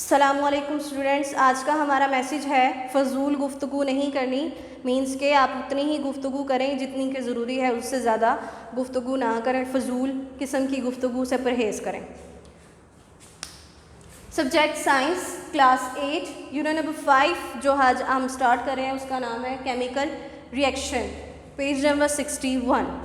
अस्सलामुअलैकुम स्टूडेंट्स, आज का हमारा मैसेज है फ़ज़ूल गुफ्तगू नहीं करनी। मीन्स के आप उतनी ही गुफ्तगू करें जितनी की ज़रूरी है, उससे ज़्यादा गुफ्तगू ना करें, फ़ज़ूल किस्म की गुफ्तगू से परहेज़ करें। Subject science class 8 unit number 5 जो आज हम स्टार्ट कर रहे हैं उसका नाम है chemical reaction, page number 61।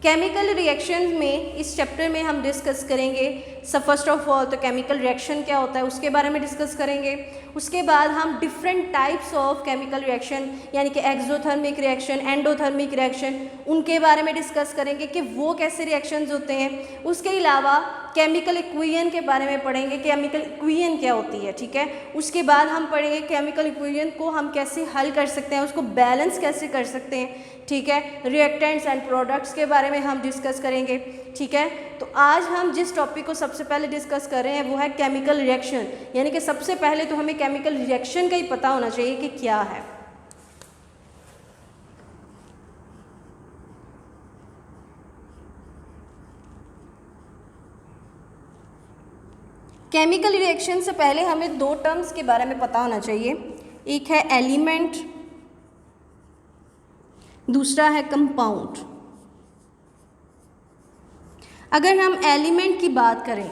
Chemical reaction में इस चैप्टर में हम डिस्कस करेंगे फर्स्ट ऑफ ऑल तो केमिकल रिएक्शन क्या होता है उसके बारे में डिस्कस करेंगे। उसके बाद हम different types of chemical reaction यानी कि एक्सोथर्मिक रिएक्शन, एंडोथर्मिक रिएक्शन, उनके बारे में डिस्कस करेंगे कि वो कैसे रिएक्शंस होते हैं। उसके अलावा केमिकल इक्वेशन के बारे में पढ़ेंगे, केमिकल इक्वेशन क्या होती है, ठीक है। उसके बाद हम पढ़ेंगे केमिकल इक्वेशन को हम कैसे हल कर सकते हैं, उसको बैलेंस कैसे कर सकते हैं, ठीक है। रिएक्टेंट्स एंड प्रोडक्ट्स के बारे में हम डिस्कस करेंगे, ठीक है। तो आज हम जिस टॉपिक को सबसे पहले डिस्कस कर रहे हैं वो है केमिकल रिएक्शन, यानी कि सबसे पहले तो हमें केमिकल रिएक्शन का ही पता होना चाहिए कि क्या है। केमिकल रिएक्शन से पहले हमें दो टर्म्स के बारे में पता होना चाहिए, एक है एलिमेंट, दूसरा है कंपाउंड। अगर हम एलिमेंट की बात करें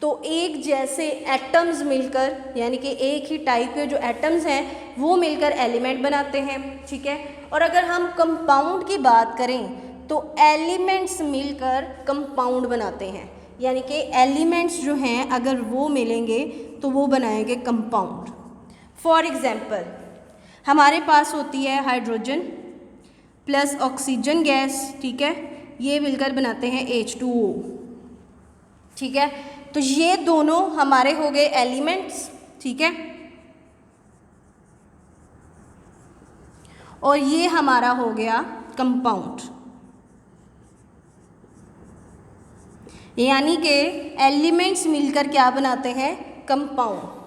तो एक जैसे एटम्स मिलकर यानी कि एक ही टाइप के जो एटम्स हैं वो मिलकर एलिमेंट बनाते हैं, ठीक है। और अगर हम कंपाउंड की बात करें तो एलिमेंट्स मिलकर कंपाउंड बनाते हैं, यानी कि एलिमेंट्स जो हैं अगर वो मिलेंगे तो वो बनाएंगे कंपाउंड। फॉर एग्जांपल हमारे पास होती है हाइड्रोजन प्लस ऑक्सीजन गैस, ठीक है, ये मिलकर बनाते हैं H2O, ठीक है। तो ये दोनों हमारे हो गए एलिमेंट्स, ठीक है, और ये हमारा हो गया कंपाउंड। यानी कि एलिमेंट्स मिलकर क्या बनाते हैं, कंपाउंड।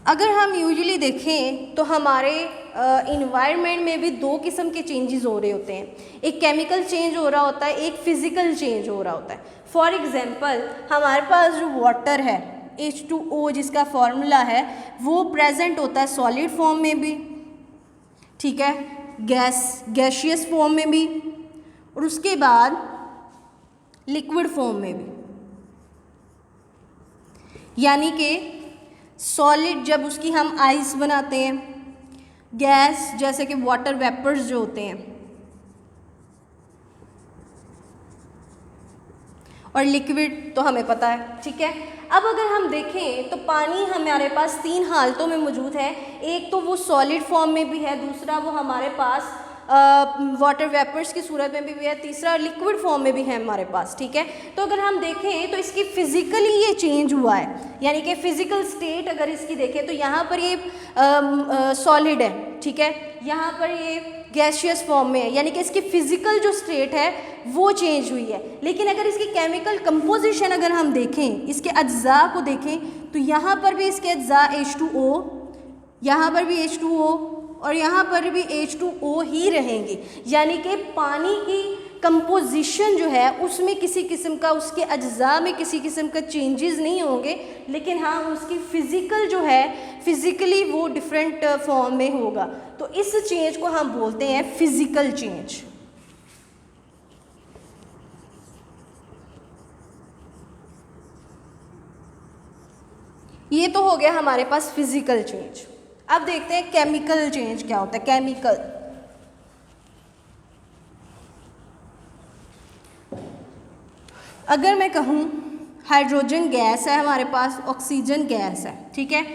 अगर हम यूजुअली देखें तो हमारे इन्वायरमेंट में भी दो किस्म के चेंजेस हो रहे होते हैं, एक केमिकल चेंज हो रहा होता है, एक फिज़िकल चेंज हो रहा होता है। फॉर एग्जांपल हमारे पास जो वाटर है H2O जिसका फॉर्मूला है वो प्रेजेंट होता है सॉलिड फॉर्म में भी, ठीक है, गैशियस फॉर्म में भी, और उसके बाद लिक्विड फॉर्म में भी। यानी कि सॉलिड जब उसकी हम आइस बनाते हैं, गैस जैसे कि वाटर वेपर्स जो होते हैं, और लिक्विड तो हमें पता है, ठीक है। अब अगर हम देखें तो पानी हमारे पास तीन हालतों में मौजूद है, एक तो वो सॉलिड फॉर्म में भी है, दूसरा वो हमारे पास वाटर वेपर्स की सूरत में भी है, तीसरा लिक्विड फॉर्म में भी है हमारे पास, ठीक है। तो अगर हम देखें तो इसकी फिज़िकली ये चेंज हुआ है, यानी कि फ़िज़िकल स्टेट अगर इसकी देखें तो यहाँ पर ये सॉलिड है, ठीक है, यहाँ पर ये गैशियस फॉर्म में है, यानी कि इसकी फ़िज़िकल जो स्टेट है वो चेंज हुई है। लेकिन अगर इसकी केमिकल कंपोजिशन अगर हम देखें, इसके अज्जा को देखें तो यहाँ पर भी इसके अज्जा H2O, यहाँ पर भी H2O और यहाँ पर भी H2O ही रहेंगे। यानी कि पानी की कंपोजिशन जो है उसमें किसी किस्म का, उसके अज्जा में किसी किस्म का चेंजेस नहीं होंगे, लेकिन हाँ उसकी फ़िज़िकल जो है फिज़िकली वो डिफरेंट फॉर्म में होगा। तो इस चेंज को हम बोलते हैं फिज़िकल चेंज। ये तो हो गया हमारे पास फिज़िकल चेंज। अब देखते हैं केमिकल चेंज क्या होता है। केमिकल अगर मैं कहूँ हाइड्रोजन गैस है हमारे पास, ऑक्सीजन गैस है, ठीक है।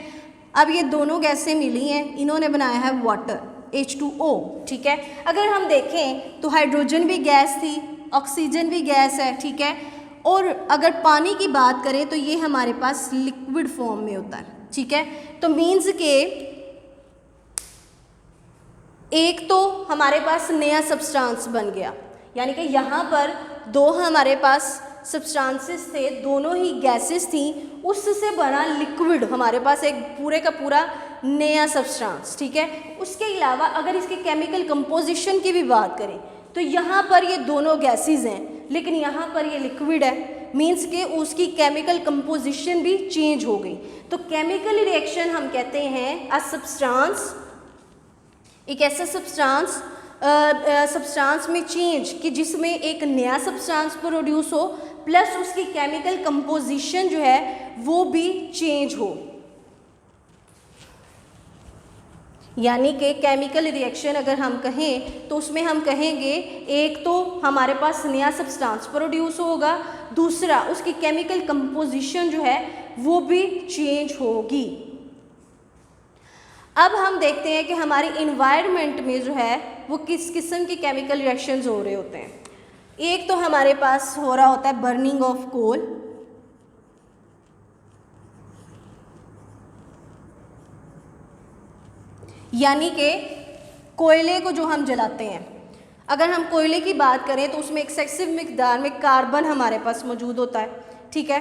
अब ये दोनों गैसें मिली हैं, इन्होंने बनाया है वाटर H2O, ठीक है। अगर हम देखें तो हाइड्रोजन भी गैस थी, ऑक्सीजन भी गैस है, ठीक है, और अगर पानी की बात करें तो ये हमारे पास लिक्विड फॉर्म में होता है, ठीक है। तो मीन्स के एक तो हमारे पास नया सब्सटेंस बन गया, यानी कि यहाँ पर दो हमारे पास सब्सटेंसेस थे, दोनों ही गैसेस थी, उससे बना लिक्विड हमारे पास एक पूरे का पूरा नया सब्सटेंस, ठीक है। उसके अलावा अगर इसकी केमिकल कंपोजिशन की भी बात करें तो यहाँ पर ये दोनों गैसेस हैं, लेकिन यहाँ पर ये लिक्विड है, मीन्स के उसकी केमिकल कंपोजिशन भी चेंज हो गई। तो केमिकल रिएक्शन हम कहते हैं अ सब्सटेंस, एक ऐसा सब्सटेंस में चेंज कि जिसमें एक नया सब्सटेंस प्रोड्यूस हो प्लस उसकी केमिकल कंपोजिशन जो है वो भी चेंज हो। यानी कि केमिकल रिएक्शन अगर हम कहें तो उसमें हम कहेंगे एक तो हमारे पास नया सब्सटेंस प्रोड्यूस होगा, दूसरा उसकी केमिकल कंपोजिशन जो है वो भी चेंज होगी। अब हम देखते हैं कि हमारे इन्वायरमेंट में जो है वो किस किस्म के केमिकल रिएक्शंस हो रहे होते हैं। एक तो हमारे पास हो रहा होता है बर्निंग ऑफ कोल, यानी कि कोयले को जो हम जलाते हैं, अगर हम कोयले की बात करें तो उसमें एक्सेसिव मिकदार में कार्बन हमारे पास मौजूद होता है, ठीक है,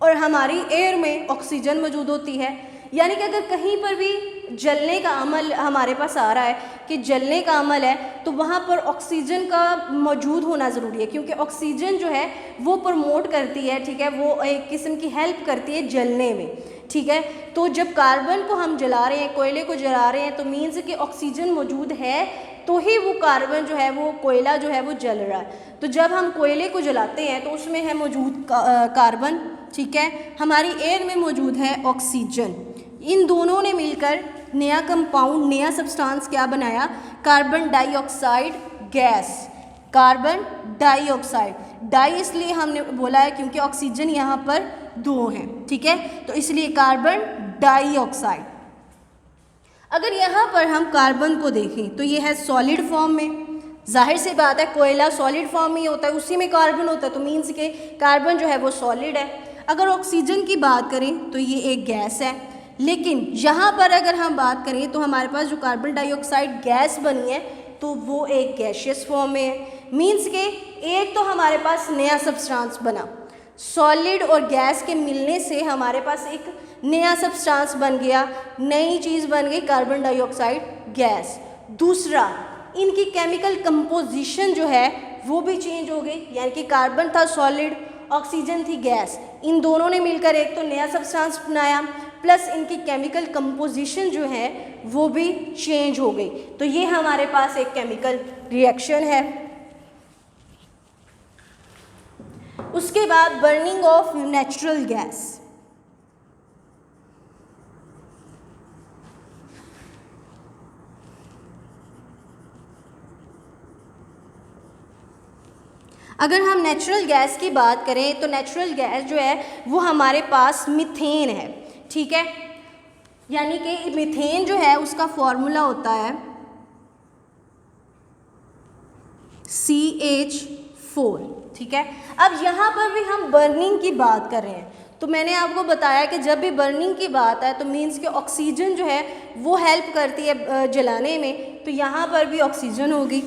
और हमारी एयर में ऑक्सीजन मौजूद होती है। यानी कि अगर कहीं पर भी जलने का अमल हमारे पास आ रहा है कि जलने का अमल है तो वहाँ पर ऑक्सीजन का मौजूद होना ज़रूरी है, क्योंकि ऑक्सीजन जो है वो प्रमोट करती है, ठीक है, वो एक किस्म की हेल्प करती है जलने में, ठीक है। तो जब कार्बन को हम जला रहे हैं, कोयले को जला रहे हैं, तो मीन्स कि ऑक्सीजन मौजूद है तो ही वो कार्बन जो है वो कोयला जो है वो जल रहा है। तो जब हम कोयले को जलाते हैं तो उसमें है मौजूद कार्बन, ठीक है, हमारी एयर में मौजूद है ऑक्सीजन। इन दोनों ने मिलकर नया कंपाउंड, नया सब्सटेंस क्या बनाया, carbon dioxide gas. Carbon dioxide, डाई इसलिए हमने बोला है क्योंकि ऑक्सीजन यहाँ पर दो हैं, ठीक है, तो इसलिए कार्बन डाइऑक्साइड। अगर यहाँ पर हम कार्बन को देखें तो ये है सॉलिड फॉर्म में, जाहिर सी बात है कोयला सॉलिड फॉर्म में ही होता है, उसी में कार्बन होता है, तो मीन्स के कार्बन जो है वो सॉलिड है। अगर ऑक्सीजन की बात करें तो ये एक गैस है, लेकिन यहाँ पर अगर हम बात करें तो हमारे पास जो कार्बन डाइऑक्साइड गैस बनी है तो वो एक गैशियस फॉर्म में है। मीन्स के एक तो हमारे पास नया सब्सटेंस बना, सॉलिड और गैस के मिलने से हमारे पास एक नया सब्सटेंस बन गया, नई चीज़ बन गई कार्बन डाइऑक्साइड गैस। दूसरा, इनकी केमिकल कंपोजिशन जो है वो भी चेंज हो गई, यानी कि कार्बन था सॉलिड, ऑक्सीजन थी गैस, इन दोनों ने मिलकर एक तो नया सब्सटेंस बनाया, प्लस इनकी केमिकल कंपोजिशन जो है वो भी चेंज हो गई। तो ये हमारे पास एक केमिकल रिएक्शन है। उसके बाद बर्निंग ऑफ नेचुरल गैस। अगर हम नेचुरल गैस की बात करें तो नेचुरल गैस जो है वो हमारे पास मीथेन है, ठीक है, यानी कि मीथेन जो है उसका फॉर्मूला होता है CH4, ठीक है। अब यहाँ पर भी हम बर्निंग की बात कर रहे हैं, तो मैंने आपको बताया कि जब भी बर्निंग की बात है तो मीन्स कि ऑक्सीजन जो है वो हेल्प करती है जलाने में, तो यहाँ पर भी ऑक्सीजन होगी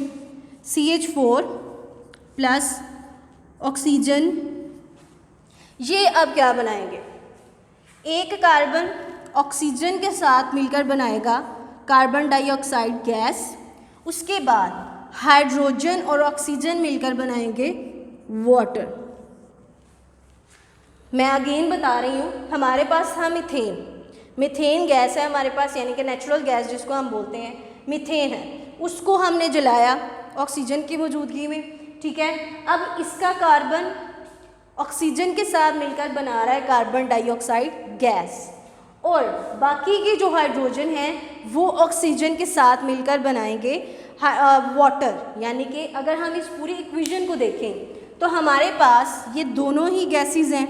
CH4 प्लस ऑक्सीजन। ये अब क्या बनाएंगे, एक कार्बन ऑक्सीजन के साथ मिलकर बनाएगा कार्बन डाइऑक्साइड गैस, उसके बाद हाइड्रोजन और ऑक्सीजन मिलकर बनाएंगे वाटर। मैं अगेन बता रही हूँ, हमारे पास था मीथेन गैस है हमारे पास, यानी कि नेचुरल गैस जिसको हम बोलते हैं मीथेन है, उसको हमने जलाया ऑक्सीजन की मौजूदगी में, ठीक है। अब इसका कार्बन ऑक्सीजन के साथ मिलकर बना रहा है कार्बन डाइऑक्साइड गैस, और बाकी की जो हाइड्रोजन है वो ऑक्सीजन के साथ मिलकर बनाएंगे वाटर। यानी कि अगर हम इस पूरी इक्वेशन को देखें तो हमारे पास ये दोनों ही गैसेस हैं।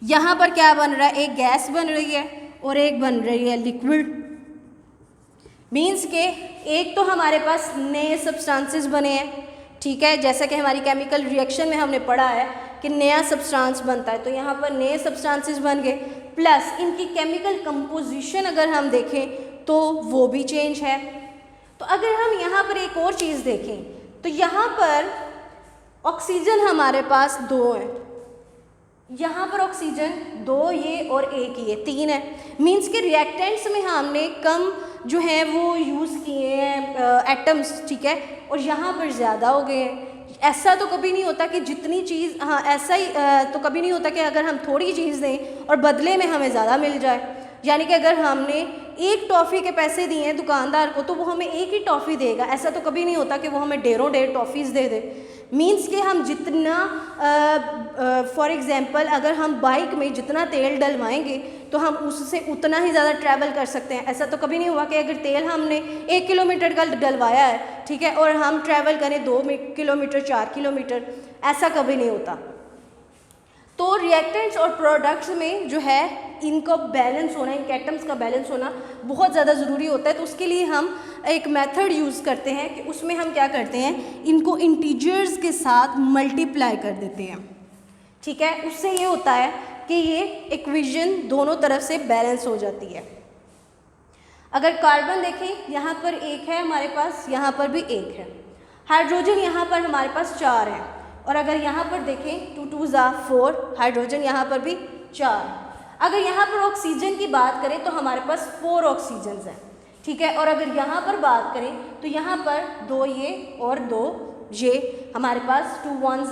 यहाँ पर क्या बन रहा है, एक गैस बन रही है और एक बन रही है लिक्विड। मीन्स के एक तो हमारे पास नए सब्सटेंसेस बने हैं, ठीक है, जैसा कि हमारी केमिकल रिएक्शन में हमने पढ़ा है कि नया सब्सटेंस बनता है, तो यहाँ पर नए सब्सटेंसेस बन गए, प्लस इनकी केमिकल कंपोजिशन अगर हम देखें तो वो भी चेंज है। तो अगर हम यहाँ पर एक और चीज़ देखें तो यहाँ पर ऑक्सीजन हमारे पास दो है, यहाँ पर ऑक्सीजन दो ये और एक ये तीन है। मीन्स के रिएक्टेंट्स में हमने कम जो है वो यूज़ किए हैं एटम्स, ठीक है, और यहाँ पर ज़्यादा हो गए हैं। ऐसा तो कभी नहीं होता कि जितनी चीज़, हाँ ऐसा ही तो कभी नहीं होता कि अगर हम थोड़ी चीज़ दें और बदले में हमें ज़्यादा मिल जाए। यानी कि अगर हमने एक टॉफ़ी के पैसे दिए हैं दुकानदार को तो वो हमें एक ही टॉफ़ी देगा, ऐसा तो कभी नहीं होता कि वो हमें ढेरों ढेर टॉफ़ीज़ दे दे। मीन्स कि हम जितना फॉर एग्ज़ाम्पल अगर हम बाइक में जितना तेल डलवाएंगे तो हम उससे उतना ही ज़्यादा ट्रैवल कर सकते हैं। ऐसा तो कभी नहीं हुआ कि अगर तेल हमने 1 किलोमीटर का डलवाया है, ठीक है, और हम ट्रैवल करें 2 किलोमीटर 4 किलोमीटर, ऐसा कभी नहीं होता। तो रिएक्टेंट्स और प्रोडक्ट्स में जो है इनका बैलेंस होना, इनके एटम्स का बैलेंस होना बहुत ज़्यादा ज़रूरी होता है। तो उसके लिए हम एक मेथड यूज़ करते हैं कि उसमें हम क्या करते हैं, इनको इंटीजर्स के साथ मल्टीप्लाई कर देते हैं, ठीक है। उससे ये होता है कि ये इक्वेशन दोनों तरफ से बैलेंस हो जाती है। अगर कार्बन देखें, यहाँ पर एक है हमारे पास, यहाँ पर भी एक है। हाइड्रोजन यहाँ पर हमारे पास 4 है, और अगर यहाँ पर देखें 2 2 4, हाइड्रोजन यहाँ पर भी 4। अगर यहाँ पर ऑक्सीजन की बात करें तो हमारे पास 4 ऑक्सीजन हैं, ठीक है। और अगर यहाँ पर बात करें तो यहाँ पर 2 ये और 2 ये, हमारे पास 2 1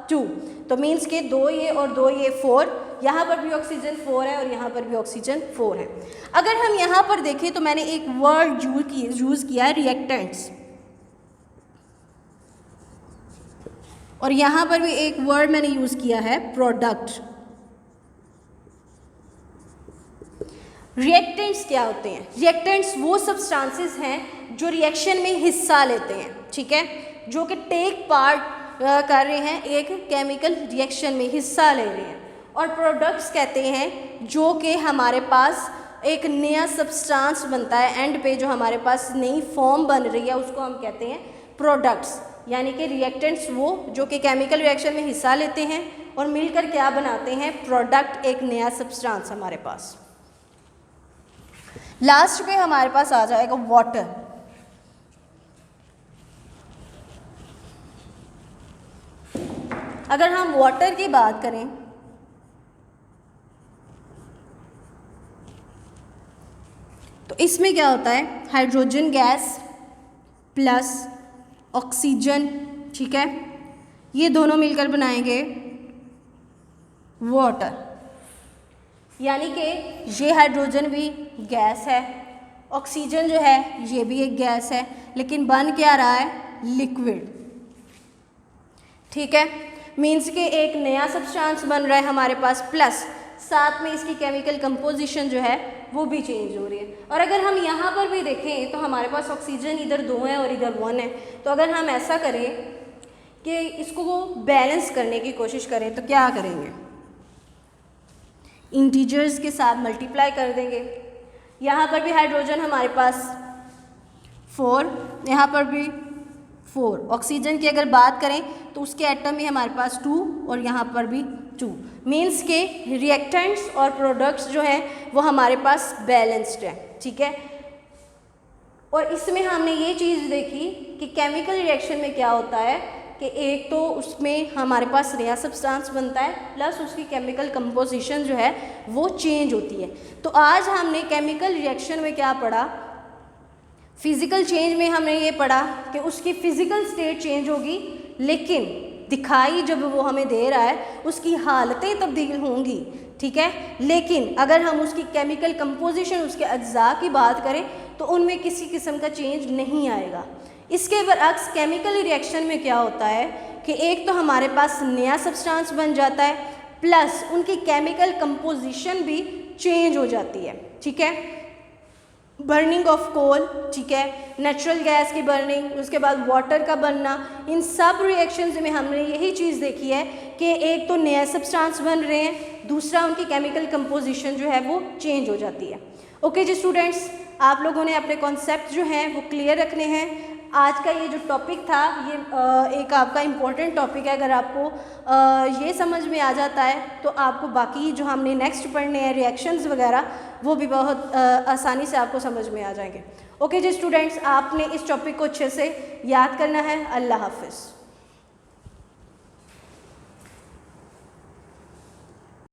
2, तो मीन्स के 2 ये और 2 ये 4, यहाँ पर भी ऑक्सीजन 4 है और यहाँ पर भी ऑक्सीजन 4 है। अगर हम यहाँ पर देखें तो मैंने एक वर्ड यूज़ किया है रिएक्टेंट्स, और यहाँ पर भी एक वर्ड मैंने यूज़ किया है प्रोडक्ट। रिएक्टेंट्स क्या होते हैं? रिएक्टेंट्स वो सब्सटेंसेस हैं जो रिएक्शन में हिस्सा लेते हैं, ठीक है, जो कि टेक पार्ट कर रहे हैं, एक केमिकल रिएक्शन में हिस्सा ले रहे हैं। और प्रोडक्ट्स कहते हैं जो कि हमारे पास एक नया सब्सटेंस बनता है एंड पे, जो हमारे पास नई फॉर्म बन रही है उसको हम कहते हैं प्रोडक्ट्स। यानी कि रिएक्टेंट्स वो जो कि केमिकल रिएक्शन में हिस्सा लेते हैं और मिलकर क्या बनाते हैं, प्रोडक्ट, एक नया सब्सटेंस हमारे पास। लास्ट पे हमारे पास आ जाएगा वाटर। अगर हम वाटर की बात करें तो इसमें क्या होता है, हाइड्रोजन गैस प्लस ऑक्सीजन, ठीक है, ये दोनों मिलकर बनाएंगे वाटर। यानी कि ये हाइड्रोजन भी गैस है, ऑक्सीजन जो है ये भी एक गैस है, लेकिन बन क्या रहा है, लिक्विड, ठीक है। मीन्स के एक नया सब्सटेंस बन रहा है हमारे पास, प्लस साथ में इसकी केमिकल कंपोजिशन जो है वो भी चेंज हो रही है। और अगर हम यहाँ पर भी देखें तो हमारे पास ऑक्सीजन इधर 2 है और इधर 1 है। तो अगर हम ऐसा करें कि इसको बैलेंस करने की कोशिश करें तो क्या करेंगे, इंटीजर्स के साथ मल्टीप्लाई कर देंगे। यहाँ पर भी हाइड्रोजन हमारे पास 4, यहाँ पर भी 4। ऑक्सीजन की अगर बात करें तो उसके एटम भी हमारे पास 2 और यहाँ पर भी 2। मीन्स के रिएक्टेंट्स और प्रोडक्ट्स जो हैं वो हमारे पास बैलेंस्ड है, ठीक है। और इसमें हमने ये चीज़ देखी कि केमिकल रिएक्शन में क्या होता है कि एक तो उसमें हमारे पास नया सब्सटेंस बनता है, प्लस उसकी केमिकल कंपोजिशन जो है वो चेंज होती है। तो आज हमने केमिकल रिएक्शन में क्या पढ़ा, फिज़िकल चेंज में हमने ये पढ़ा कि उसकी फ़िज़िकल स्टेट चेंज होगी, लेकिन दिखाई जब वो हमें दे रहा है उसकी हालतें तब्दील होंगी, ठीक है। लेकिन अगर हम उसकी केमिकल कंपोजिशन, उसके अज्जा की बात करें तो उनमें किसी किस्म का चेंज नहीं आएगा। इसके बरअक्स केमिकल रिएक्शन में क्या होता है कि एक तो हमारे पास नया सब्सटेंस बन जाता है, प्लस उनकी केमिकल कंपोजिशन भी चेंज हो जाती है, ठीक है। बर्निंग ऑफ कोल, ठीक है, नेचुरल गैस की बर्निंग, उसके बाद वाटर का बनना, इन सब रिएक्शंस में हमने यही चीज़ देखी है कि एक तो नया सब्सटेंस बन रहे हैं, दूसरा उनकी केमिकल कंपोजिशन जो है वो चेंज हो जाती है। ओके जी स्टूडेंट्स, आप लोगों ने अपने कॉन्सेप्ट जो हैं वो क्लियर रखने हैं। आज का ये जो टॉपिक था ये एक आपका इम्पोर्टेंट टॉपिक है। अगर आपको ये समझ में आ जाता है तो आपको बाकी जो हमने नेक्स्ट पढ़ने हैं रिएक्शंस वगैरह वो भी बहुत आसानी से आपको समझ में आ जाएंगे। ओके जी स्टूडेंट्स, आपने इस टॉपिक को अच्छे से याद करना है। अल्लाह हाफिज़।